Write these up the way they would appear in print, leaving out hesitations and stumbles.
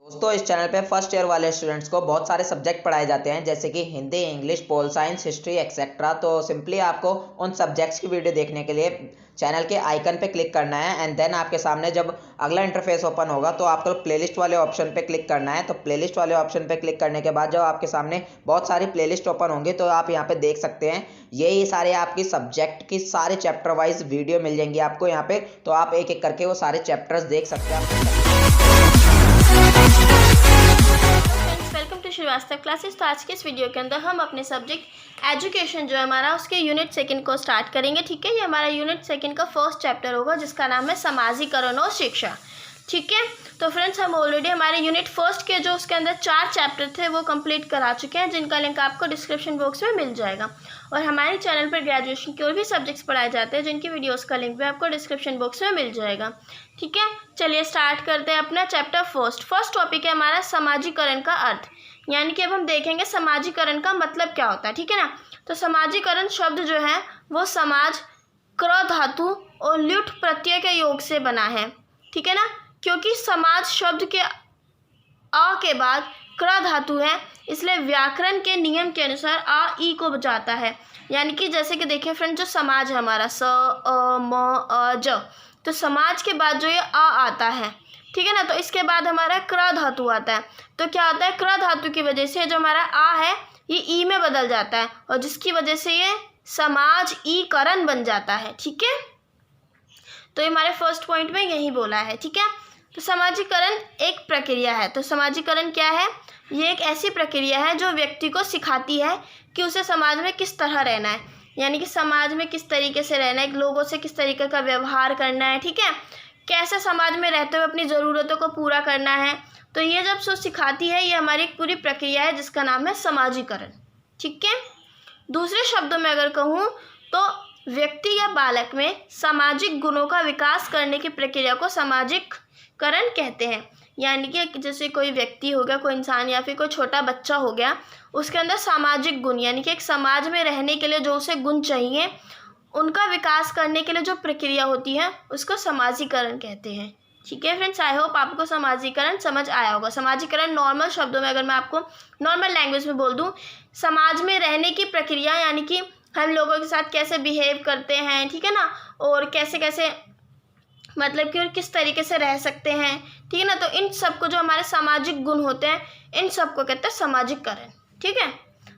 दोस्तों इस चैनल पे फर्स्ट ईयर वाले स्टूडेंट्स को बहुत सारे सब्जेक्ट पढ़ाए जाते हैं जैसे कि Hindi, English, pol science, history etcetera. तो सिंपली आपको उन सब्जेक्ट्स की वीडियो देखने के लिए चैनल के आइकन पे क्लिक करना है एंड देन आपके सामने जब अगला इंटरफेस ओपन होगा तो आपको प्लेलिस्ट वाले ऑप्शन पे क्लिक करना है। तो प्लेलिस्ट वाले ऑप्शन पे क्लिक करने के बाद जब आपके सामने बहुत सारी प्लेलिस्ट ओपन होंगी तो आप यहाँ पे देख सकते हैं ये सारे आपकी सब्जेक्ट की सारे चैप्टर वाइज वीडियो मिल जाएंगी आपको यहाँ पे। तो आप एक एक करके वो सारे चैप्टर्स देख सकते हैं। Welcome to Shrivastava classes. तो आज के इस वीडियो के अंदर हम अपने सब्जेक्ट एजुकेशन जो है हमारा उसके यूनिट सेकंड को स्टार्ट करेंगे। ठीक है, ये हमारा यूनिट सेकंड का फर्स्ट चैप्टर होगा जिसका नाम है समाजीकरण और शिक्षा। ठीक है, तो फ्रेंड्स हम ऑलरेडी हमारे यूनिट फर्स्ट के जो उसके अंदर 4 चैप्टर थे वो कंप्लीट करा चुके हैं जिनका लिंक आपको डिस्क्रिप्शन बॉक्स में मिल जाएगा। और हमारे चैनल पर ग्रेजुएशन के और भी सब्जेक्ट्स पढ़ाए जाते हैं जिनकी वीडियोस का लिंक भी आपको डिस्क्रिप्शन बॉक्स में मिल जाएगा। ठीक है, चलिए स्टार्ट करते हैं अपना चैप्टर फर्स्ट टॉपिक है हमारा समाजीकरण का अर्थ। यानी कि अब हम देखेंगे समाजीकरण का मतलब क्या होता है। ठीक है ना, तो समाजीकरण शब्द जो है वो समाज, क्र धातु और ल्युट प्रत्यय के योग से बना है। ठीक है ना, क्योंकि समाज शब्द के अ के बाद क्र धातु है इसलिए व्याकरण के नियम के अनुसार आ ई को बजाता है। यानी कि जैसे कि देखिए फ्रेंड, जो समाज है हमारा स अ म अ ज, तो समाज के बाद जो ये आ आता है, ठीक है ना, तो इसके बाद हमारा क्र धातु आता है। तो क्या होता है, क्र धातु की वजह से जो हमारा आ है ये ई में बदल जाता है और जिसकी वजह से ये समाज ई करण बन जाता है। ठीक है, तो ये हमारे फर्स्ट पॉइंट में यही बोला है। ठीक है, तो समाजीकरण एक प्रक्रिया है। तो समाजीकरण क्या है, ये एक ऐसी प्रक्रिया है जो व्यक्ति को सिखाती है कि उसे समाज में किस तरह रहना है, यानी कि समाज में किस तरीके से रहना है, लोगों से किस तरीके का व्यवहार करना है। ठीक है, कैसे समाज में रहते हुए अपनी ज़रूरतों को पूरा करना है। तो ये जब सो सिखाती है, ये हमारी एक पूरी प्रक्रिया है जिसका नाम है समाजीकरण। ठीक है, दूसरे शब्दों में अगर कहूँ तो व्यक्ति या बालक में सामाजिक गुणों का विकास करने की प्रक्रिया को समाजीकरण कहते हैं। यानी कि जैसे कोई व्यक्ति हो गया, कोई इंसान या फिर कोई छोटा बच्चा हो गया, उसके अंदर सामाजिक गुण यानी कि एक समाज में रहने के लिए जो उसे गुण चाहिए उनका विकास करने के लिए जो प्रक्रिया होती है उसको समाजीकरण कहते हैं। ठीक है फ्रेंड्स, आई होप आपको समाजीकरण समझ आया होगा। समाजीकरण नॉर्मल शब्दों में अगर मैं आपको नॉर्मल लैंग्वेज में बोल दूं, समाज में रहने की प्रक्रिया यानी कि हम लोगों के साथ कैसे बिहेव करते हैं, ठीक है ना, और कैसे कैसे मतलब कि और किस तरीके से रह सकते हैं। ठीक है ना, तो इन सबको जो हमारे सामाजिक गुण होते हैं इन सबको कहते हैं समाजीकरण। ठीक है,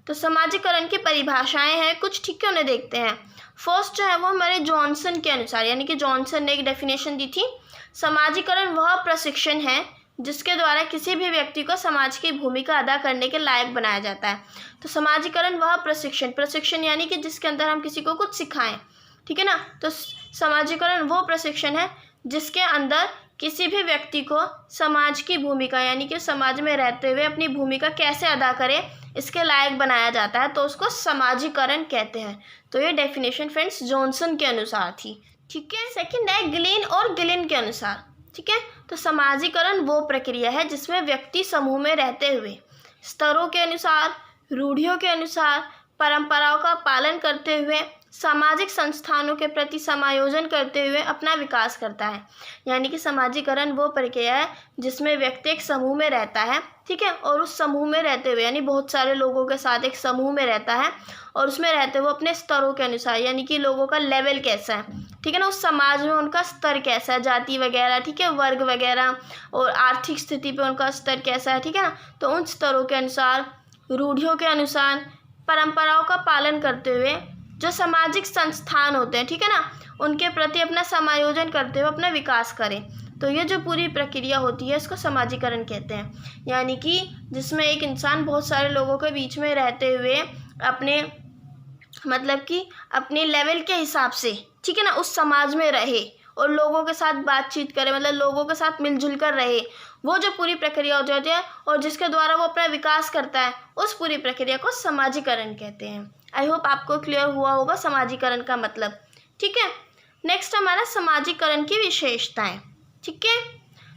तो समाजीकरण की परिभाषाएं हैं कुछ, ठीक है, उन्हें देखते हैं। फर्स्ट जो है वो हमारे जॉनसन के अनुसार, यानी कि जॉनसन ने एक डेफिनेशन दी थी, समाजीकरण वह प्रशिक्षण है जिसके द्वारा किसी भी व्यक्ति को समाज की भूमिका अदा करने के लायक बनाया जाता है। तो समाजीकरण वह प्रशिक्षण यानी कि जिसके अंदर हम किसी को कुछ सिखाएं। ठीक है ना, तो समाजीकरण वो प्रशिक्षण है जिसके अंदर किसी भी व्यक्ति को समाज की भूमिका यानी कि समाज में रहते हुए अपनी भूमिका कैसे अदा करे इसके लायक बनाया जाता है, तो उसको समाजीकरण कहते हैं। तो ये डेफिनेशन फ्रेंड्स जॉनसन के अनुसार थी। ठीक है, सेकंड है गिलिन और गिलिन के अनुसार। ठीक है, तो समाजीकरण वो प्रक्रिया है जिसमें व्यक्ति समूह में रहते हुए स्तरों के अनुसार, रूढ़ियों के अनुसार, परंपराओं का पालन करते हुए सामाजिक संस्थानों के प्रति समायोजन करते हुए अपना विकास करता है। यानी कि समाजीकरण वो प्रक्रिया है जिसमें व्यक्ति एक समूह में रहता है, ठीक है, और उस समूह में रहते हुए यानी बहुत सारे लोगों के साथ एक समूह में रहता है और उसमें रहते हुए अपने स्तरों के अनुसार यानी कि लोगों का लेवल कैसा है, ठीक है ना, उस समाज में उनका स्तर कैसा है, जाति वगैरह, ठीक है, वर्ग वगैरह और आर्थिक स्थिति पे उनका स्तर कैसा है। ठीक है ना, तो उन स्तरों के अनुसार, रूढ़ियों के अनुसार, परंपराओं का पालन करते हुए जो सामाजिक संस्थान होते हैं, ठीक है ना, उनके प्रति अपना समायोजन करते हुए अपना विकास करें। तो ये जो पूरी प्रक्रिया होती है इसको समाजीकरण कहते हैं। यानी कि जिसमें एक इंसान बहुत सारे लोगों के बीच में रहते हुए अपने मतलब कि अपने लेवल के हिसाब से, ठीक है ना, उस समाज में रहे और लोगों के साथ बातचीत करे, मतलब लोगों के साथ मिलजुल कर रहे, वो जो पूरी प्रक्रिया हो जाती है और जिसके द्वारा वो अपना विकास करता है उस पूरी प्रक्रिया को समाजीकरण कहते हैं। आई होप आपको क्लियर हुआ होगा समाजीकरण का मतलब। ठीक है, नेक्स्ट हमारा समाजीकरण की विशेषताएं। ठीक है,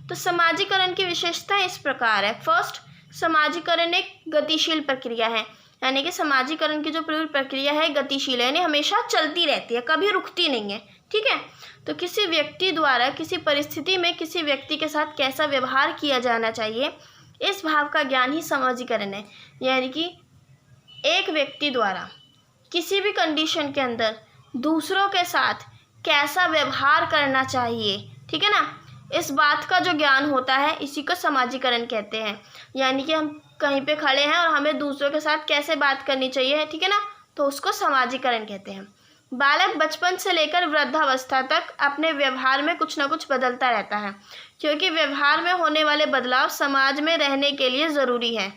तो समाजीकरण की विशेषताएं इस प्रकार है। फर्स्ट, समाजीकरण एक गतिशील प्रक्रिया है, यानी कि समाजीकरण की जो पूरी प्रक्रिया है गतिशील है, यानी हमेशा चलती रहती है, कभी रुकती नहीं है। ठीक है, तो किसी व्यक्ति द्वारा किसी परिस्थिति में किसी व्यक्ति के साथ कैसा व्यवहार किया जाना चाहिए इस भाव का ज्ञान ही समाजीकरण है। यानी कि एक व्यक्ति द्वारा किसी भी कंडीशन के अंदर दूसरों के साथ कैसा व्यवहार करना चाहिए, ठीक है ना, इस बात का जो ज्ञान होता है इसी को समाजीकरण कहते हैं। यानी कि हम कहीं पे खड़े हैं और हमें दूसरों के साथ कैसे बात करनी चाहिए, ठीक है ना, तो उसको समाजीकरण कहते हैं। बालक बचपन से लेकर वृद्धावस्था तक अपने व्यवहार में कुछ ना कुछ बदलता रहता है, क्योंकि व्यवहार में होने वाले बदलाव समाज में रहने के लिए ज़रूरी है,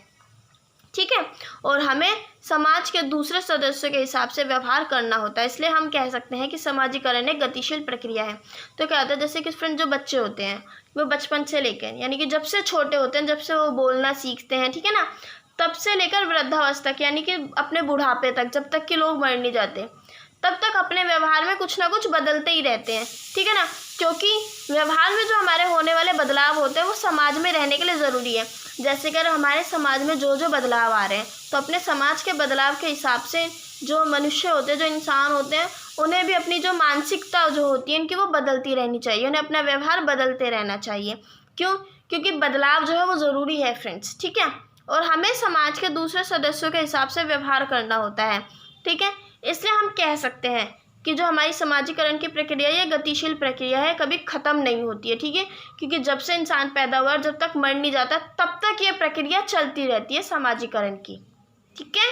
ठीक है, और हमें समाज के दूसरे सदस्यों के हिसाब से व्यवहार करना होता है। इसलिए हम कह सकते हैं कि समाजीकरण एक गतिशील प्रक्रिया है। तो क्या होता है, जैसे कि फ्रेंड जो बच्चे होते हैं वो बचपन से लेकर, यानी कि जब से छोटे होते हैं, जब से वो बोलना सीखते हैं, ठीक है ना, तब से लेकर वृद्धावस्था तक, यानी कि अपने बुढ़ापे तक, जब तक कि लोग मर नहीं जाते, तब तक अपने व्यवहार में कुछ ना कुछ बदलते ही रहते हैं, ठीक है ना, क्योंकि व्यवहार में जो हमारे होने वाले बदलाव होते हैं वो समाज में रहने के लिए ज़रूरी है। जैसे कि हमारे समाज में जो जो बदलाव आ रहे हैं, तो अपने समाज के बदलाव के हिसाब से जो मनुष्य होते हैं, जो इंसान होते हैं, उन्हें भी अपनी जो मानसिकता जो होती है उनकी वो बदलती रहनी चाहिए, उन्हें अपना व्यवहार बदलते रहना चाहिए। क्यों? क्योंकि बदलाव जो है वो ज़रूरी है फ्रेंड्स, ठीक है, और हमें समाज के दूसरे सदस्यों के हिसाब से व्यवहार करना होता है, ठीक है। इसलिए हम कह सकते हैं कि जो हमारी समाजीकरण की प्रक्रिया है, ये गतिशील प्रक्रिया है, कभी ख़त्म नहीं होती है, ठीक है, क्योंकि जब से इंसान पैदा हुआ और जब तक मर नहीं जाता तब तक ये प्रक्रिया चलती रहती है समाजीकरण की, ठीक है।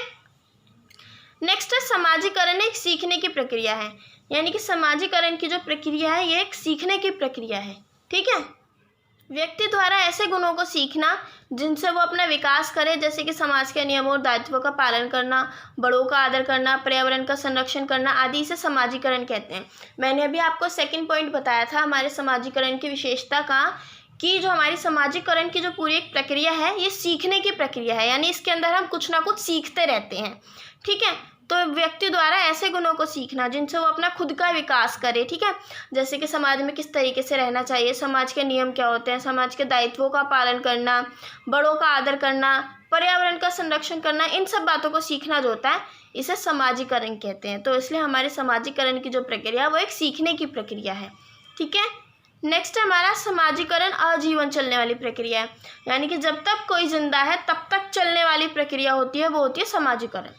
नेक्स्ट है समाजीकरण एक सीखने की प्रक्रिया है। यानी कि समाजीकरण की जो प्रक्रिया है ये एक सीखने की प्रक्रिया है, ठीक है। व्यक्ति द्वारा ऐसे गुणों को सीखना जिनसे वो अपना विकास करे, जैसे कि समाज के नियमों और दायित्वों का पालन करना, बड़ों का आदर करना, पर्यावरण का संरक्षण करना आदि, इसे समाजीकरण कहते हैं। मैंने अभी आपको सेकंड पॉइंट बताया था हमारे समाजीकरण की विशेषता का, कि जो हमारी समाजीकरण की जो पूरी एक प्रक्रिया है ये सीखने की प्रक्रिया है, यानी इसके अंदर हम कुछ ना कुछ सीखते रहते हैं, ठीक है। तो व्यक्ति द्वारा ऐसे गुणों को सीखना जिनसे वो अपना खुद का विकास करे, ठीक है, जैसे कि समाज में किस तरीके से रहना चाहिए, समाज के नियम क्या होते हैं, समाज के दायित्वों का पालन करना, बड़ों का आदर करना, पर्यावरण का संरक्षण करना, इन सब बातों को सीखना जो होता है इसे समाजीकरण कहते हैं। तो इसलिए हमारे समाजीकरण की जो प्रक्रिया है वो एक सीखने की प्रक्रिया है, ठीक है। नेक्स्ट हमारा समाजीकरण आजीवन चलने वाली प्रक्रिया है। यानी कि जब तक कोई जिंदा है तब तक चलने वाली प्रक्रिया होती है, वो होती है समाजीकरण।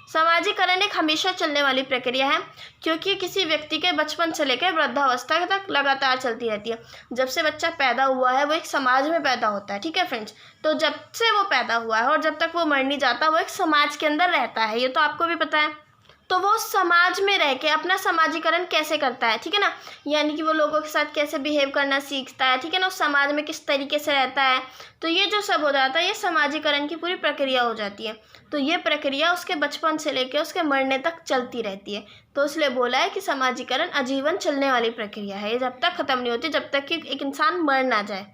समाजीकरण एक हमेशा चलने वाली प्रक्रिया है, क्योंकि किसी व्यक्ति के बचपन से लेकर वृद्धावस्था तक लगातार चलती रहती है। जब से बच्चा पैदा हुआ है वो एक समाज में पैदा होता है, ठीक है फ्रेंड्स। तो जब से वो पैदा हुआ है और जब तक वो मर नहीं जाता वो एक समाज के अंदर रहता है, ये तो आपको भी पता है। तो वो समाज में रह के अपना समाजीकरण कैसे करता है, ठीक है ना, यानी कि वो लोगों के साथ कैसे बिहेव करना सीखता है, ठीक है ना, उस समाज में किस तरीके से रहता है। तो ये जो सब हो जाता है ये समाजीकरण की पूरी प्रक्रिया हो जाती है। तो ये प्रक्रिया उसके बचपन से लेकर उसके मरने तक चलती रहती है। तो इसलिए बोला है कि समाजीकरण आजीवन चलने वाली प्रक्रिया है, ये जब तक ख़त्म नहीं होती, जब तक कि एक इंसान मर ना जाए,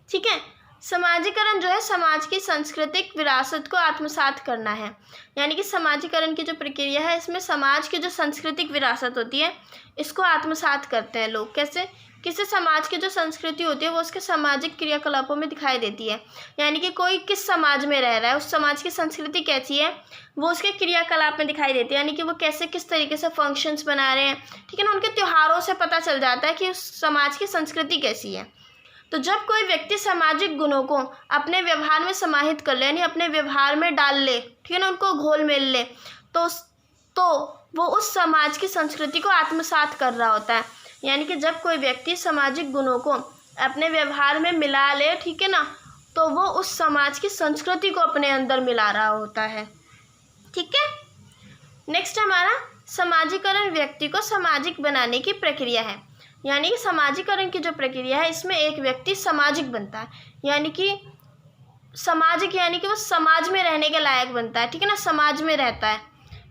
ठीक है। समाजीकरण जो है समाज की सांस्कृतिक विरासत को आत्मसात करना है। यानी कि समाजीकरण की जो प्रक्रिया है इसमें समाज की जो सांस्कृतिक विरासत होती है इसको आत्मसात करते हैं लोग। कैसे? किसी समाज की जो संस्कृति होती है वो उसके सामाजिक क्रियाकलापों में दिखाई देती है। यानी कि कोई किस समाज में रह रहा है, उस समाज की संस्कृति कैसी है, वो उसके क्रियाकलाप में दिखाई देती है। यानी कि वो कैसे किस तरीके से फंक्शंस बना रहे हैं, ठीक है ना, उनके त्योहारों से पता चल जाता है कि उस समाज की संस्कृति कैसी है। तो जब कोई व्यक्ति सामाजिक गुणों को अपने व्यवहार में समाहित कर ले, यानी अपने व्यवहार में डाल ले, ठीक है ना, उनको घोल मेल ले, तो वो उस समाज की संस्कृति को आत्मसात कर रहा होता है। यानी कि जब कोई व्यक्ति सामाजिक गुणों को अपने व्यवहार में मिला ले, ठीक है ना, तो वो उस समाज की संस्कृति को अपने अंदर मिला रहा होता है, ठीक है। नेक्स्ट हमारा समाजीकरण व्यक्ति को सामाजिक बनाने की प्रक्रिया है। यानी कि समाजीकरण की जो प्रक्रिया है इसमें एक व्यक्ति सामाजिक बनता है, यानी कि सामाजिक यानी कि वो समाज में रहने के लायक बनता है, ठीक है ना, समाज में रहता है।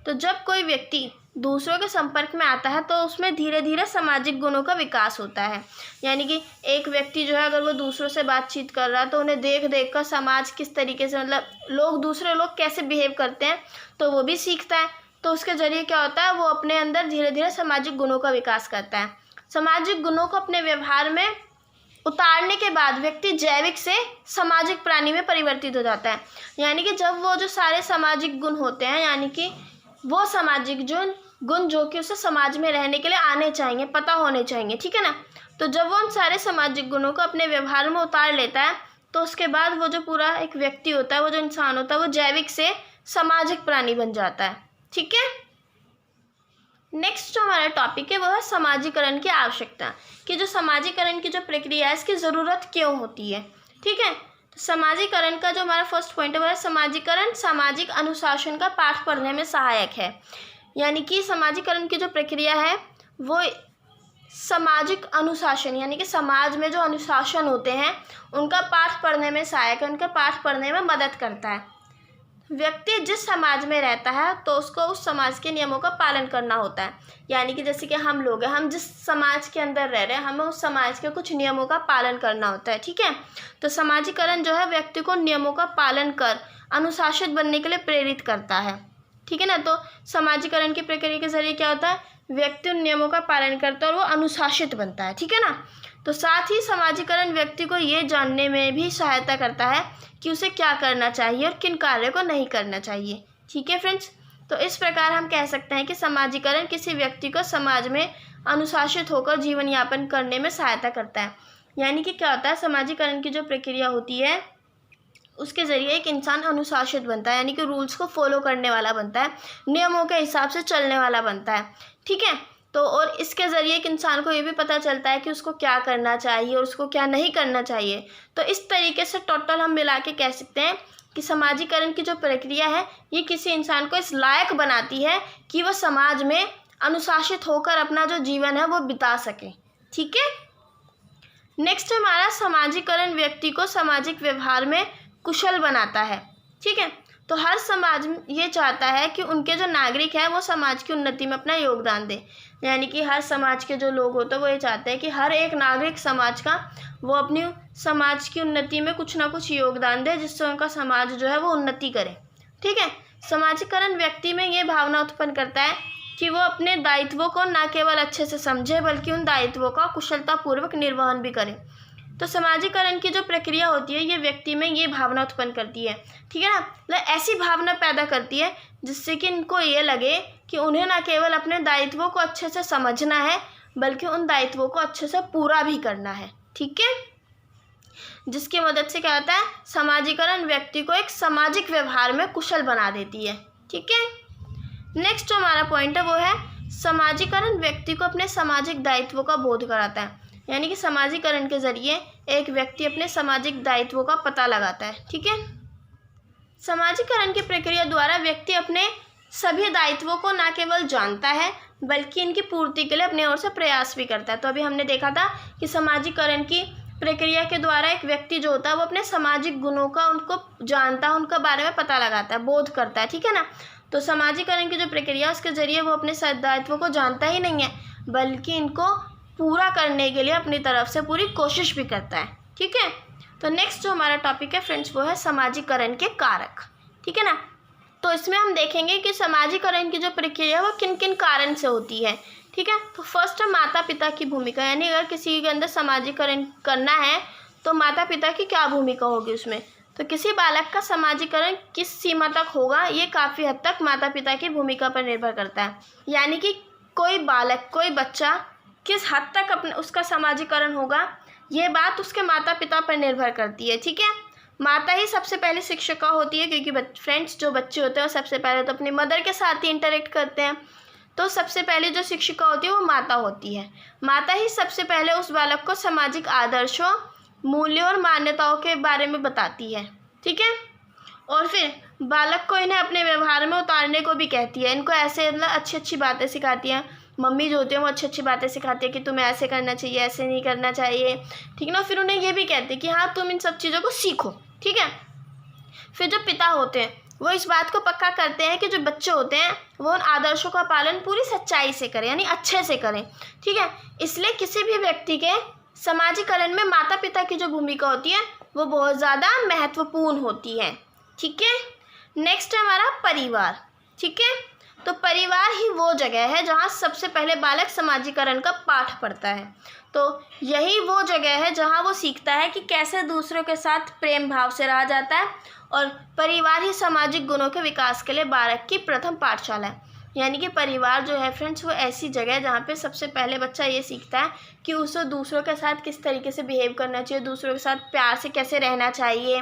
तो जब कोई व्यक्ति दूसरों के संपर्क में आता है तो उसमें धीरे धीरे सामाजिक गुणों का विकास होता है। यानी कि एक व्यक्ति जो है अगर वो दूसरों से बातचीत कर रहा है तो उन्हें देख देख कर समाज किस तरीके से, मतलब दूसरे लोग कैसे बिहेव करते हैं तो वो भी सीखता है। तो उसके जरिए क्या होता है, वो अपने अंदर धीरे धीरे सामाजिक गुणों का विकास करता है। सामाजिक गुणों को अपने व्यवहार में उतारने के बाद व्यक्ति जैविक से सामाजिक प्राणी में परिवर्तित हो जाता है। यानी कि जब वो जो सारे सामाजिक गुण होते हैं, यानी कि वो सामाजिक गुण जो कि उसे समाज में रहने के लिए आने चाहिए, पता होने चाहिए, ठीक है ना, तो जब वो उन सारे सामाजिक गुणों को अपने व्यवहार में उतार लेता है तो उसके बाद वो जो पूरा एक व्यक्ति होता है, वो जो इंसान होता है, वो जैविक से सामाजिक प्राणी बन जाता है। ठीक है। नेक्स्ट जो हमारा टॉपिक है वो है समाजीकरण की आवश्यकता, कि जो समाजीकरण की जो प्रक्रिया है इसकी ज़रूरत क्यों होती है। ठीक है। तो समाजीकरण का जो हमारा फर्स्ट पॉइंट है वो है समाजीकरण सामाजिक अनुशासन का पाठ पढ़ने में सहायक है। यानी कि समाजीकरण की जो प्रक्रिया है वो सामाजिक अनुशासन यानी कि समाज में जो अनुशासन होते हैं उनका पाठ पढ़ने में सहायक है, उनका पाठ पढ़ने में मदद करता है। व्यक्ति जिस समाज में रहता है तो उसको उस समाज के नियमों का पालन करना होता है। यानी कि जैसे कि हम लोग हैं, हम जिस समाज के अंदर रह रहे हैं, हमें उस समाज के कुछ नियमों का पालन करना होता है। ठीक है। तो समाजीकरण जो है व्यक्ति को नियमों का पालन कर अनुशासित बनने के लिए प्रेरित करता है। ठीक है ना। तो समाजीकरण की प्रक्रिया के जरिए क्या होता है, व्यक्ति उन नियमों का पालन करता है और वो अनुशासित बनता है। ठीक है ना। तो साथ ही समाजीकरण व्यक्ति को ये जानने में भी सहायता करता है कि उसे क्या करना चाहिए और किन कार्यों को नहीं करना चाहिए। ठीक है फ्रेंड्स। तो इस प्रकार हम कह सकते हैं कि समाजीकरण किसी व्यक्ति को समाज में अनुशासित होकर जीवन यापन करने में सहायता करता है। यानी कि क्या होता है, समाजीकरण की जो प्रक्रिया होती है उसके ज़रिए एक इंसान अनुशासित बनता है, यानी कि रूल्स को फॉलो करने वाला बनता है, नियमों के हिसाब से चलने वाला बनता है। ठीक है। तो और इसके ज़रिए एक इंसान को ये भी पता चलता है कि उसको क्या करना चाहिए और उसको क्या नहीं करना चाहिए। तो इस तरीके से टोटल हम मिला के कह सकते हैं कि समाजीकरण की जो प्रक्रिया है ये किसी इंसान को इस लायक बनाती है कि वह समाज में अनुशासित होकर अपना जो जीवन है वो बिता सके। ठीक है। नेक्स्ट हमारा समाजीकरण व्यक्ति को सामाजिक व्यवहार में कुशल बनाता है। ठीक है। तो हर समाज ये चाहता है कि उनके जो नागरिक हैं वो समाज की उन्नति में अपना योगदान दें। यानी कि हर समाज के जो लोग होते हैं वो ये चाहते हैं कि हर एक नागरिक समाज का वो अपनी समाज की उन्नति में कुछ ना कुछ योगदान दे, जिससे उनका समाज जो है वो उन्नति करे। ठीक है। समाजीकरण व्यक्ति में ये भावना उत्पन्न करता है कि वो अपने दायित्वों को न केवल अच्छे से समझे बल्कि उन दायित्वों का कुशलतापूर्वक निर्वहन भी करे। तो समाजीकरण की जो प्रक्रिया होती है ये व्यक्ति में ये भावना उत्पन्न करती है। ठीक है ना। मतलब ऐसी भावना पैदा करती है जिससे कि इनको ये लगे कि उन्हें न केवल अपने दायित्वों को अच्छे से समझना है बल्कि उन दायित्वों को अच्छे से पूरा भी करना है। ठीक है। जिसकी मदद से क्या होता है, समाजीकरण व्यक्ति को एक सामाजिक व्यवहार में कुशल बना देती है। ठीक है। नेक्स्ट जो हमारा पॉइंट है वो है समाजीकरण व्यक्ति को अपने सामाजिक दायित्वों का बोध कराता है। यानी कि समाजीकरण के जरिए एक व्यक्ति अपने सामाजिक दायित्वों का पता लगाता है। ठीक है। समाजीकरण की प्रक्रिया द्वारा व्यक्ति अपने सभी दायित्वों को न केवल जानता है बल्कि इनकी पूर्ति के लिए अपने ओर से प्रयास भी करता है। तो अभी हमने देखा था कि समाजीकरण की प्रक्रिया के द्वारा एक व्यक्ति जो होता है वो अपने सामाजिक गुणों का उनको जानता है, उनका बारे में पता लगाता है, बोध करता है। ठीक है ना। तो समाजीकरण की जो प्रक्रिया उसके जरिए वो अपने दायित्वों को जानता ही नहीं है बल्कि इनको पूरा करने के लिए अपनी तरफ से पूरी कोशिश भी करता है। ठीक है। तो नेक्स्ट जो हमारा टॉपिक है फ्रेंड्स वो है समाजीकरण के कारक। ठीक है ना। तो इसमें हम देखेंगे कि समाजीकरण की जो प्रक्रिया है वो किन किन कारण से होती है। ठीक है। तो फर्स्ट है माता पिता की भूमिका, यानी अगर किसी के अंदर समाजीकरण करना है तो माता पिता की क्या भूमिका होगी उसमें। तो किसी बालक का समाजीकरण किस सीमा तक होगा ये काफ़ी हद तक माता पिता की भूमिका पर निर्भर करता है। यानी कि कोई बालक, कोई बच्चा किस हद तक अपने उसका समाजीकरण होगा ये बात उसके माता पिता पर निर्भर करती है। ठीक है। माता ही सबसे पहले शिक्षिका होती है, क्योंकि फ्रेंड्स जो बच्चे होते हैं वो सबसे पहले तो अपनी मदर के साथ ही इंटरेक्ट करते हैं। तो सबसे पहले जो शिक्षिका होती है वो माता होती है। माता ही सबसे पहले उस बालक को सामाजिक आदर्शों, मूल्यों और मान्यताओं के बारे में बताती है। ठीक है। और फिर बालक को इन्हें अपने व्यवहार में उतारने को भी कहती है। इनको ऐसे मतलब अच्छी अच्छी बातें सिखाती हैं। मम्मी जो होती है वो अच्छी अच्छी बातें सिखाती है कि तुम्हें ऐसे करना चाहिए, ऐसे नहीं करना चाहिए। ठीक है ना। फिर उन्हें ये भी कहते हैं कि हाँ तुम इन सब चीज़ों को सीखो। ठीक है। फिर जो पिता होते हैं वो इस बात को पक्का करते हैं कि जो बच्चे होते हैं वो उन आदर्शों का पालन पूरी सच्चाई से करें, यानी अच्छे से करें। ठीक है। इसलिए किसी भी व्यक्ति के समाजीकरण में माता पिता की जो भूमिका होती है वो बहुत ज़्यादा महत्वपूर्ण होती है। ठीक है। नेक्स्ट है हमारा परिवार। ठीक है। तो परिवार ही वो जगह है जहाँ सबसे पहले बालक समाजीकरण का पाठ पढ़ता है। तो यही वो जगह है जहाँ वो सीखता है कि कैसे दूसरों के साथ प्रेम भाव से रहा जाता है, और परिवार ही सामाजिक गुणों के विकास के लिए बालक की प्रथम पाठशाला है। यानी कि परिवार जो है फ्रेंड्स वो ऐसी जगह है जहाँ पे सबसे पहले बच्चा ये सीखता है कि उसे दूसरों के साथ किस तरीके से बिहेव करना चाहिए, दूसरों के साथ प्यार से कैसे रहना चाहिए,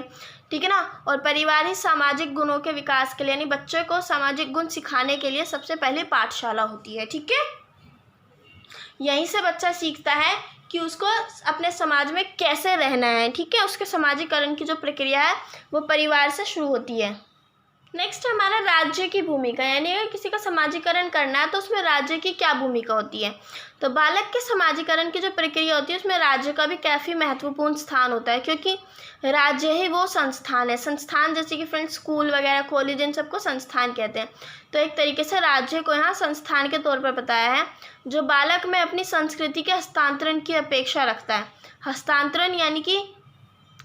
ठीक है ना। और परिवार ही सामाजिक गुणों के विकास के लिए यानी बच्चे को सामाजिक गुण सिखाने के लिए सबसे पहले पाठशाला होती है, ठीक है। यहीं से बच्चा सीखता है कि उसको अपने समाज में कैसे रहना है, ठीक है। उसके समाजीकरण की जो प्रक्रिया है वो परिवार से शुरू होती है। नेक्स्ट हमारा राज्य की भूमिका, यानी अगर किसी का समाजीकरण करना है तो उसमें राज्य की क्या भूमिका होती है। तो बालक के समाजीकरण की जो प्रक्रिया होती है उसमें राज्य का भी काफ़ी महत्वपूर्ण स्थान होता है, क्योंकि राज्य ही वो संस्थान है। संस्थान जैसे कि फ्रेंड्स स्कूल वगैरह कॉलेज इन सबको संस्थान कहते हैं। तो एक तरीके से राज्य को यहाँ संस्थान के तौर पर बताया है, जो बालक में अपनी संस्कृति के हस्तांतरण की अपेक्षा रखता है। हस्तांतरण यानी कि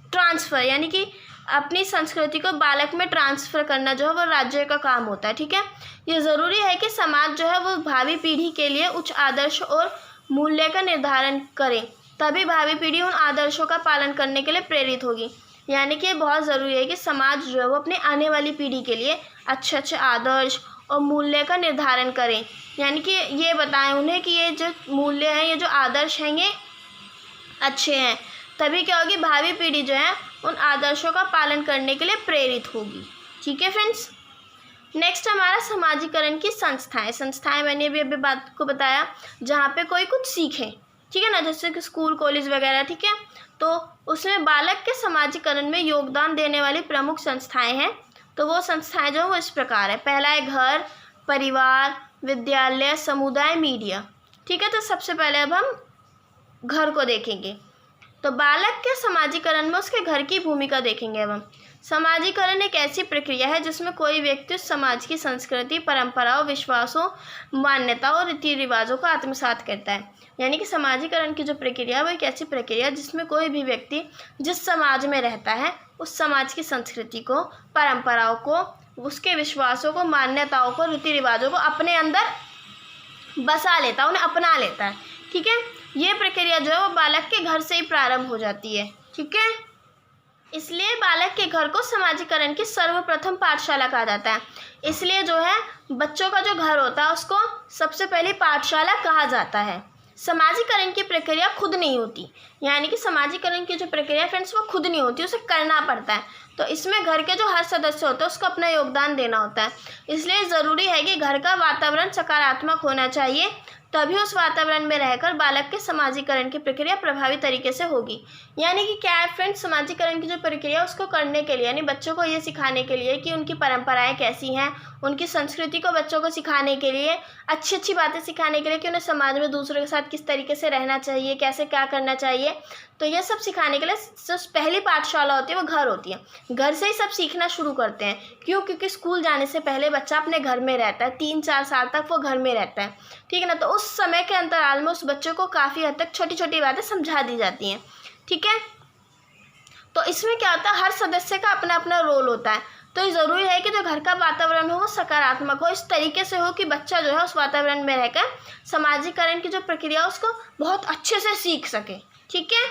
ट्रांसफ़र, यानी कि अपनी संस्कृति को बालक में ट्रांसफ़र करना जो है वो राज्य का काम होता है, ठीक है। ये ज़रूरी है कि समाज जो है वो भावी पीढ़ी के लिए उच्च आदर्श और मूल्य का निर्धारण करे, तभी भावी पीढ़ी उन आदर्शों का पालन करने के लिए प्रेरित होगी। यानी कि ये बहुत ज़रूरी है कि समाज जो है वो अपने आने वाली पीढ़ी के लिए अच्छे अच्छे आदर्श और मूल्य का निर्धारण करें, यानी कि ये बताएं उन्हें कि ये जो मूल्य हैं, ये जो आदर्श हैं, ये अच्छे हैं, तभी क्या होगी, भावी पीढ़ी जो है उन आदर्शों का पालन करने के लिए प्रेरित होगी, ठीक है फ्रेंड्स। नेक्स्ट हमारा समाजीकरण की संस्थाएं। संस्थाएं मैंने अभी बात को बताया जहाँ पे कोई कुछ सीखे, ठीक है ना, जैसे कि स्कूल कॉलेज वगैरह, ठीक है। तो उसमें बालक के समाजीकरण में योगदान देने वाली प्रमुख संस्थाएं हैं। तो वो संस्थाएं जो वो इस प्रकार है। पहला है घर, परिवार, विद्यालय, समुदाय, मीडिया, ठीक है। तो सबसे पहले अब हम घर को देखेंगे। तो बालक के समाजीकरण में उसके घर की भूमिका देखेंगे। अब हम समाजीकरण एक ऐसी प्रक्रिया है जिसमें कोई व्यक्ति उस समाज की संस्कृति, परंपराओं, विश्वासों, मान्यताओं और रीति रिवाजों को आत्मसात करता है। यानी कि समाजीकरण की जो प्रक्रिया है वो एक ऐसी प्रक्रिया है जिसमें कोई भी व्यक्ति जिस समाज में रहता है उस समाज की संस्कृति को, परंपराओं को, उसके विश्वासों को, मान्यताओं को, रीति रिवाजों को अपने अंदर बसा लेता है, उन्हें अपना लेता है, ठीक है। ये प्रक्रिया जो है वो बालक के घर से ही प्रारंभ हो जाती है, ठीक है। इसलिए बालक के घर को समाजीकरण की सर्वप्रथम पाठशाला कहा जाता है। इसलिए जो है बच्चों का जो घर होता है उसको सबसे पहले पाठशाला कहा जाता है। समाजीकरण की प्रक्रिया खुद नहीं होती, यानी कि समाजीकरण की जो प्रक्रिया फ्रेंड्स वो खुद नहीं होती, उसे करना पड़ता है। तो इसमें घर के जो हर सदस्य होते हैं उसको अपना योगदान देना होता है। इसलिए ज़रूरी है कि घर का वातावरण सकारात्मक होना चाहिए, तभी उस वातावरण में रहकर बालक के समाजीकरण की प्रक्रिया प्रभावी तरीके से होगी। यानी कि क्या है फ्रेंड्स, समाजीकरण की जो प्रक्रिया उसको करने के लिए यानी बच्चों को ये सिखाने के लिए कि उनकी परंपराएं कैसी हैं, उनकी संस्कृति को बच्चों को सिखाने के लिए, अच्छी अच्छी बातें सिखाने के लिए कि उन्हें समाज में दूसरों के साथ किस तरीके से रहना चाहिए, कैसे क्या करना चाहिए, तो ये सब सिखाने के लिए जो पहली पाठशाला होती है वो घर होती है। घर से ही सब सीखना शुरू करते हैं। क्यों? क्योंकि स्कूल जाने से पहले बच्चा अपने घर में रहता है, 3-4 साल तक वो घर में रहता है, ठीक है ना। तो उस समय के अंतराल में उस बच्चे को काफ़ी हद तक छोटी छोटी बातें समझा दी जाती हैं, ठीक है। तो इसमें क्या होता है, हर सदस्य का अपना अपना रोल होता है। तो ये ज़रूरी है कि जो घर का वातावरण हो वो सकारात्मक हो, इस तरीके से हो कि बच्चा जो है उस वातावरण में रहकर समाजीकरण की जो प्रक्रिया उसको बहुत अच्छे से सीख सके, ठीक है।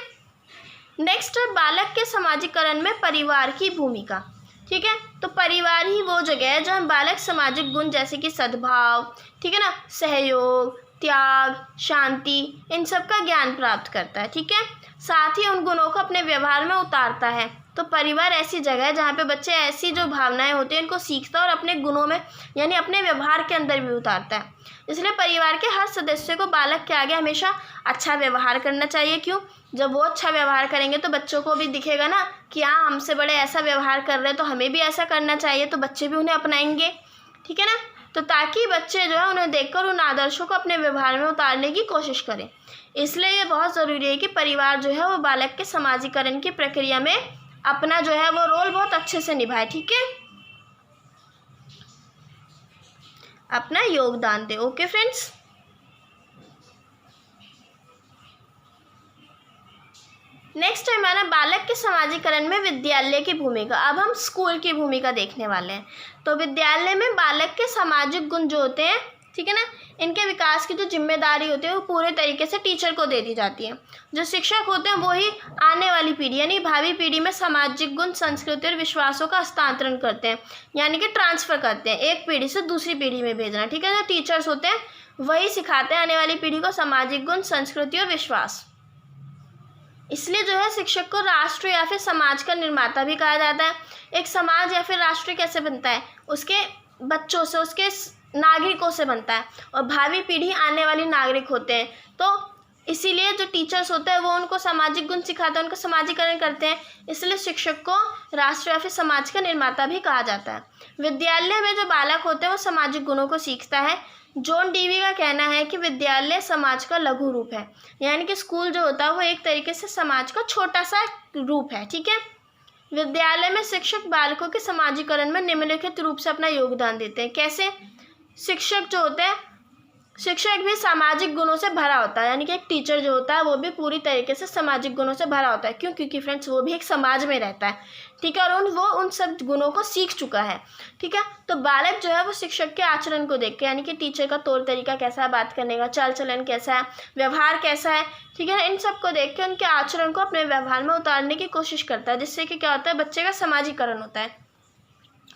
नेक्स्ट है बालक के समाजीकरण में परिवार की भूमिका, ठीक है। तो परिवार ही वो जगह है जहाँ बालक सामाजिक गुण जैसे कि सद्भाव, ठीक है ना, सहयोग, त्याग, शांति, इन सब का ज्ञान प्राप्त करता है, ठीक है। साथ ही उन गुणों को अपने व्यवहार में उतारता है। तो परिवार ऐसी जगह है जहाँ पे बच्चे ऐसी जो भावनाएं होती हैं इनको सीखता है और अपने गुणों में यानी अपने व्यवहार के अंदर भी उतारता है। इसलिए परिवार के हर सदस्य को बालक के आगे हमेशा अच्छा व्यवहार करना चाहिए। क्यों? जब वो अच्छा व्यवहार करेंगे तो बच्चों को भी दिखेगा ना कि हाँ हमसे बड़े ऐसा व्यवहार कर रहे हैं तो हमें भी ऐसा करना चाहिए, तो बच्चे भी उन्हें अपनाएंगे, ठीक है ना। तो ताकि बच्चे जो है उन्हें देखकर उन आदर्शों को अपने व्यवहार में उतारने की कोशिश करें। इसलिए ये बहुत ज़रूरी है कि परिवार जो है वो बालक के समाजीकरण की प्रक्रिया में अपना जो है वो रोल बहुत अच्छे से निभाए, ठीक है, अपना योगदान दे। ओके फ्रेंड्स, नेक्स्ट है हमारा बालक के समाजीकरण में विद्यालय की भूमिका। अब हम स्कूल की भूमिका देखने वाले हैं। तो विद्यालय में बालक के सामाजिक गुण जो होते हैं ठीक है ना। इनके विकास की जो जिम्मेदारी होती है वो पूरे तरीके से टीचर को दे दी जाती है। जो शिक्षक होते हैं वो ही आने वाली पीढ़ी यानी भावी पीढ़ी में सामाजिक गुण, संस्कृति और विश्वासों का हस्तांतरण करते हैं, यानी कि ट्रांसफर करते हैं, एक पीढ़ी से दूसरी पीढ़ी में भेजना। ठीक है, जो टीचर्स होते हैं वही सिखाते हैं आने वाली पीढ़ी को सामाजिक गुण, संस्कृति और विश्वास। इसलिए जो है शिक्षक को राष्ट्र या फिर समाज का निर्माता भी कहा जाता है। एक समाज या फिर राष्ट्र कैसे बनता है? उसके बच्चों से, उसके नागरिकों से बनता है, और भावी पीढ़ी आने वाली नागरिक होते हैं। तो इसीलिए जो टीचर्स होते हैं वो उनको सामाजिक गुण सिखाते हैं, उनका समाजीकरण करते हैं। इसलिए शिक्षक को राष्ट्र या फिर समाज का निर्माता भी कहा जाता है। विद्यालय में जो बालक होते हैं वो सामाजिक गुणों को सीखता है। जॉन डीवी का कहना है कि विद्यालय समाज का लघु रूप है, यानी कि स्कूल जो होता है वो एक तरीके से समाज का छोटा सा रूप है। ठीक है, विद्यालय में शिक्षक बालकों के समाजीकरण में निम्नलिखित रूप से अपना योगदान देते हैं। कैसे? शिक्षक जो होते हैं, शिक्षक भी सामाजिक गुणों से भरा होता है, यानी कि एक टीचर जो होता है वो भी पूरी तरीके से सामाजिक गुणों से भरा होता है। क्यों? क्योंकि फ्रेंड्स वो भी एक समाज में रहता है। ठीक है, और वो उन सब गुणों को सीख चुका है। ठीक है, तो बालक जो है वो शिक्षक के आचरण को देख के, यानी कि टीचर का तौर तरीका कैसा है, बात करने का चाल चलन कैसा है, व्यवहार कैसा है, ठीक है ना, इन सब को देख के उनके आचरण को अपने व्यवहार में उतारने की कोशिश करता है, जिससे कि क्या होता है, बच्चे का समाजीकरण होता है।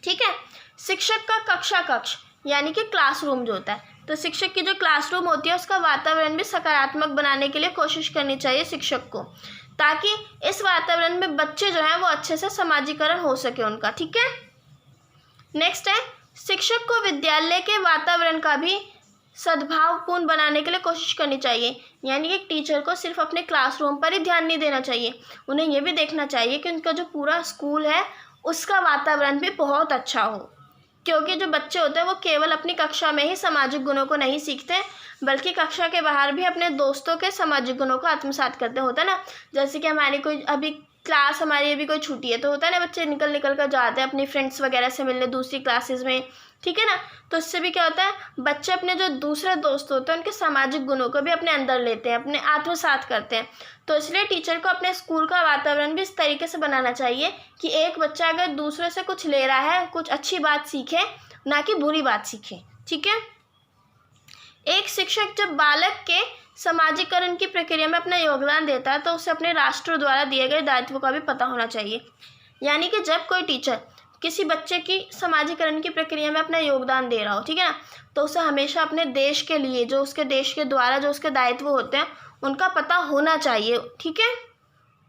ठीक है, शिक्षक का कक्षा कक्ष यानी कि क्लासरूम जो होता है, तो शिक्षक की जो क्लासरूम होती है उसका वातावरण भी सकारात्मक बनाने के लिए कोशिश करनी चाहिए शिक्षक को, ताकि इस वातावरण में बच्चे जो हैं वो अच्छे से समाजीकरण हो सके उनका। ठीक है, नेक्स्ट है, शिक्षक को विद्यालय के वातावरण का भी सद्भावपूर्ण बनाने के लिए कोशिश करनी चाहिए, यानी कि टीचर को सिर्फ अपने क्लासरूम पर ही ध्यान नहीं देना चाहिए, उन्हें यह भी देखना चाहिए कि उनका जो पूरा स्कूल है उसका वातावरण भी बहुत अच्छा हो। क्योंकि जो बच्चे होते हैं वो केवल अपनी कक्षा में ही सामाजिक गुणों को नहीं सीखते, बल्कि कक्षा के बाहर भी अपने दोस्तों के सामाजिक गुणों को आत्मसात करते होता है ना। जैसे कि हमारी कोई अभी क्लास, हमारी अभी कोई छुट्टी है तो होता है ना, बच्चे निकल कर जाते हैं अपनी फ्रेंड्स वगैरह से मिलने दूसरी क्लासेस में। ठीक है ना, तो इससे भी क्या होता है, बच्चे अपने जो दूसरे दोस्त होते हैं उनके सामाजिक गुणों को भी अपने अंदर लेते हैं, अपने आत्मसात करते हैं। तो इसलिए टीचर को अपने स्कूल का वातावरण भी इस तरीके से बनाना चाहिए कि एक बच्चा अगर दूसरे से कुछ ले रहा है, कुछ अच्छी बात सीखे, ना कि बुरी बात सीखे। ठीक है, एक शिक्षक जब बालक के समाजीकरण की प्रक्रिया में अपना योगदान देता है तो उसे अपने राष्ट्र द्वारा दिए गए दायित्व का भी पता होना चाहिए। यानी कि जब कोई टीचर किसी बच्चे की समाजीकरण की प्रक्रिया में अपना योगदान दे रहा हो, ठीक है ना, तो उसे हमेशा अपने देश के लिए, जो उसके देश के द्वारा जो उसके दायित्व होते हैं उनका पता होना चाहिए। ठीक है,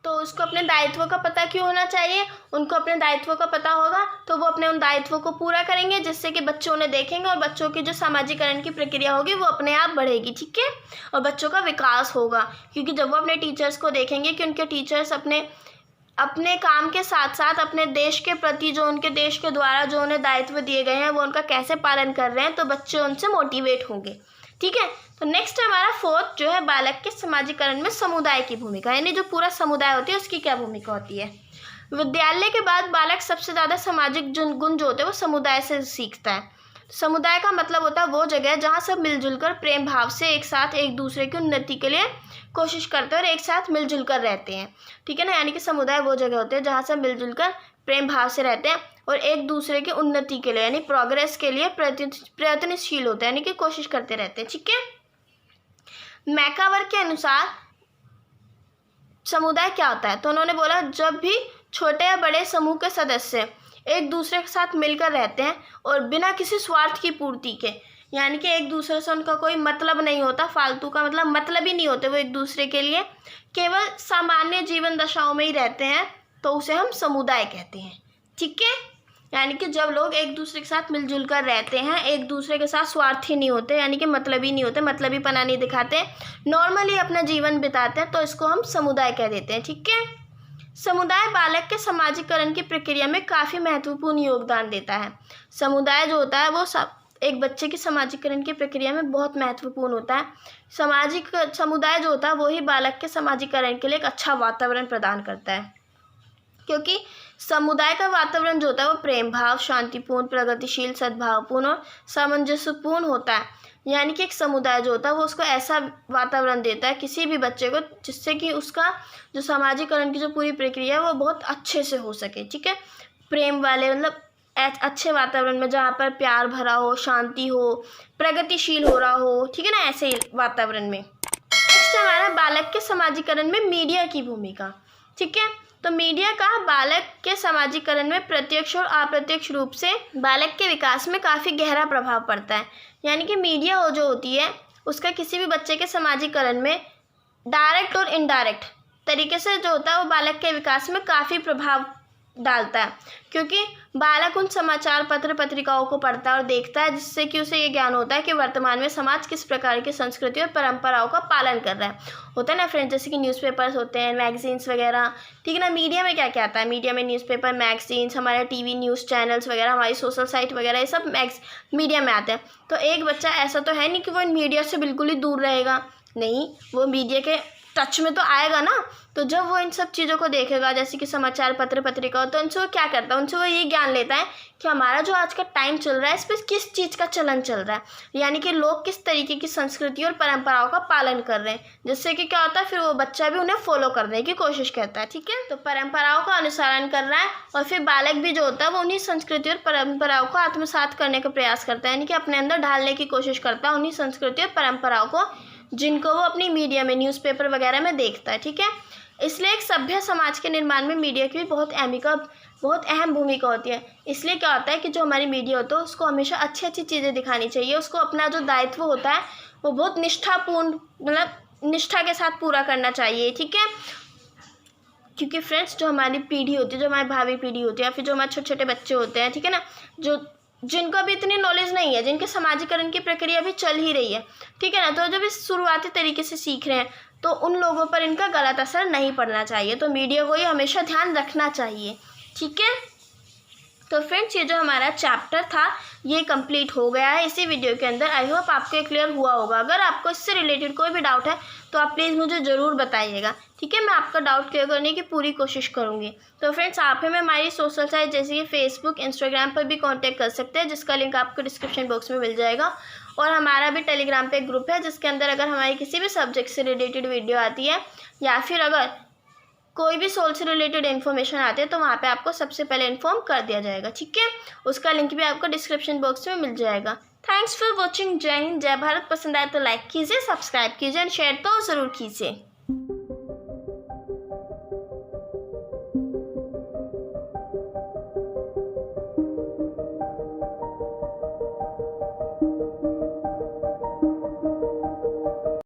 तो उसको अपने दायित्व का पता क्यों होना चाहिए? उनको अपने दायित्व का पता होगा तो वो अपने उन दायित्वों को पूरा करेंगे, जिससे कि बच्चों उन्हें देखेंगे और बच्चों की जो सामाजिकरण की प्रक्रिया होगी वो अपने आप बढ़ेगी। ठीक है, और बच्चों का विकास होगा, क्योंकि जब वो अपने टीचर्स को देखेंगे कि उनके टीचर्स अपने काम के साथ साथ अपने देश के प्रति, जो उनके देश के द्वारा जो उन्हें दायित्व दिए गए हैं वो उनका कैसे पालन कर रहे हैं, तो बच्चे उनसे मोटिवेट होंगे। ठीक है, तो नेक्स्ट हमारा फोर्थ जो है बालक के समाजीकरण में समुदाय की भूमिका, यानी जो पूरा समुदाय होती है उसकी क्या भूमिका होती है। विद्यालय के बाद बालक सबसे ज़्यादा सामाजिक गुण जो होते हैं वो समुदाय से सीखता है। समुदाय का मतलब होता है वो जगह जहाँ सब मिलजुल कर प्रेम भाव से एक साथ एक दूसरे की उन्नति के लिए कोशिश करते हैं और एक साथ मिलजुल कर रहते हैं। ठीक है ना, यानी कि समुदाय वो जगह होते हैं जहाँ सब मिलजुल कर प्रेम भाव से रहते हैं और एक दूसरे की उन्नति के लिए यानी प्रोग्रेस के लिए प्रयत्नशील होते हैं, यानी कि कोशिश करते रहते हैं। ठीक है, मैकावर के अनुसार समुदाय क्या होता है, तो उन्होंने बोला जब भी छोटे या बड़े समूह के सदस्य एक दूसरे के साथ मिलकर रहते हैं और बिना किसी स्वार्थ की पूर्ति के, यानी कि एक दूसरे से उनका कोई मतलब नहीं होता, फालतू का मतलब ही नहीं होते, वो एक दूसरे के लिए केवल सामान्य जीवन दशाओं में ही रहते हैं, तो उसे हम समुदाय कहते हैं। ठीक है, यानी कि जब लोग एक दूसरे के साथ मिलजुल कर रहते हैं, एक दूसरे के साथ स्वार्थी नहीं होते, यानी कि मतलबी नहीं होते, मतलबीपना नहीं दिखाते, नॉर्मली अपना जीवन बिताते हैं, तो इसको हम समुदाय कह देते हैं। ठीक है, समुदाय बालक के समाजीकरण की प्रक्रिया में काफ़ी महत्वपूर्ण योगदान देता है। समुदाय जो होता है वो एक बच्चे की समाजीकरण की प्रक्रिया में बहुत महत्वपूर्ण होता है। समुदाय जो होता है वो ही बालक के समाजीकरण के लिए एक अच्छा वातावरण प्रदान करता है, क्योंकि समुदाय का वातावरण जो होता है वो प्रेम भाव, शांतिपूर्ण, प्रगतिशील, सद्भावपूर्ण और सामंजस्यपूर्ण होता है। यानी कि एक समुदाय जो होता है वो उसको ऐसा वातावरण देता है किसी भी बच्चे को, जिससे कि उसका जो समाजीकरण की जो पूरी प्रक्रिया है वो बहुत अच्छे से हो सके। ठीक है, प्रेम वाले, मतलब अच्छे वातावरण में जहाँ पर प्यार भरा हो, शांति हो, प्रगतिशील हो रहा हो, ठीक है ना, ऐसे वातावरण में। नेक्स्ट हमारा बालक के समाजीकरण में मीडिया की भूमिका। ठीक है, तो मीडिया का बालक के समाजीकरण में प्रत्यक्ष और अप्रत्यक्ष रूप से बालक के विकास में काफ़ी गहरा प्रभाव पड़ता है। यानी कि मीडिया हो जो होती है उसका किसी भी बच्चे के समाजीकरण में डायरेक्ट और इनडायरेक्ट तरीके से जो होता है वो बालक के विकास में काफ़ी प्रभाव डालता है, क्योंकि बालक उन समाचार पत्र पत्रिकाओं को पढ़ता है और देखता है जिससे कि उसे ये ज्ञान होता है कि वर्तमान में समाज किस प्रकार की संस्कृति और परंपराओं का पालन कर रहा है। होता है ना फ्रेंड्स, जैसे कि न्यूज़पेपर्स होते हैं, मैगजीन्स वगैरह, ठीक है ना। मीडिया में क्या क्या आता है, मीडिया में न्यूज़पेपर, मैगजीन्स, हमारे टीवी न्यूज़ चैनल्स वगैरह, हमारी सोशल साइट वगैरह, ये सब मीडिया में आते हैं। तो एक बच्चा ऐसा तो है नहीं कि वो इन मीडिया से बिल्कुल ही दूर रहेगा, नहीं, वो मीडिया के टच में तो आएगा ना। तो जब वो इन सब चीज़ों को देखेगा जैसे कि समाचार पत्र पत्रिका, तो उनसे वो क्या करता है, उनसे वो ये ज्ञान लेता है कि हमारा जो आज का टाइम चल रहा है इस पर किस चीज़ का चलन चल रहा है, यानी कि लोग किस तरीके की संस्कृति और परंपराओं का पालन कर रहे हैं, जिससे कि क्या होता है फिर वो बच्चा भी उन्हें फॉलो करने की कोशिश करता है। ठीक है, तो परंपराओं का अनुसरण कर रहा है और फिर बालक भी जो होता है वो उन्हीं संस्कृति और परंपराओं को आत्मसात करने का प्रयास करता है, यानी कि अपने अंदर ढालने की कोशिश करता है उन्हीं संस्कृति और परंपराओं को जिनको वो अपनी मीडिया में, न्यूज़पेपर वगैरह में देखता है। ठीक है, इसलिए एक सभ्य समाज के निर्माण में मीडिया की भी बहुत अहम भूमिका होती है। इसलिए क्या होता है कि जो हमारी मीडिया होता है उसको हमेशा अच्छी अच्छी चीज़ें दिखानी चाहिए, उसको अपना जो दायित्व होता है वो बहुत निष्ठापूर्ण, मतलब निष्ठा के साथ पूरा करना चाहिए। ठीक है, क्योंकि फ्रेंड्स जो हमारी पीढ़ी होती है, जो हमारी भावी पीढ़ी होती है, या फिर जो हमारे छोटे छोटे बच्चे होते हैं, ठीक है ना, जिनको अभी इतनी नॉलेज नहीं है, जिनके समाजीकरण की प्रक्रिया अभी चल ही रही है, ठीक है ना, तो जब इस शुरुआती तरीके से सीख रहे हैं तो उन लोगों पर इनका गलत असर नहीं पड़ना चाहिए। तो मीडिया को ये हमेशा ध्यान रखना चाहिए। ठीक है, तो फ्रेंड्स ये जो हमारा चैप्टर था ये कंप्लीट हो गया है इसी वीडियो के अंदर। आई होप आपको क्लियर हुआ होगा। अगर आपको इससे रिलेटेड कोई भी डाउट है तो आप प्लीज़ मुझे ज़रूर बताइएगा। ठीक है, मैं आपका डाउट क्लियर करने की पूरी कोशिश करूँगी। तो फ्रेंड्स आप हमें हमारी सोशल साइट जैसे कि फेसबुक, इंस्टाग्राम पर भी कांटेक्ट कर सकते हैं, जिसका लिंक आपको डिस्क्रिप्शन बॉक्स में मिल जाएगा। और हमारा भी टेलीग्राम पे एक ग्रुप है जिसके अंदर अगर हमारी किसी भी सब्जेक्ट से रिलेटेड वीडियो आती है या फिर अगर कोई भी सोल से रिलेटेड इन्फॉर्मेशन आते हैं तो वहाँ पे आपको सबसे पहले इन्फॉर्म कर दिया जाएगा। ठीक है, उसका लिंक भी आपको डिस्क्रिप्शन बॉक्स में मिल जाएगा। Thanks for watching. जय हिंद, जय भारत। पसंद आए तो लाइक कीजिए, सब्सक्राइब कीजिए एंड शेयर तो ज़रूर कीजिए।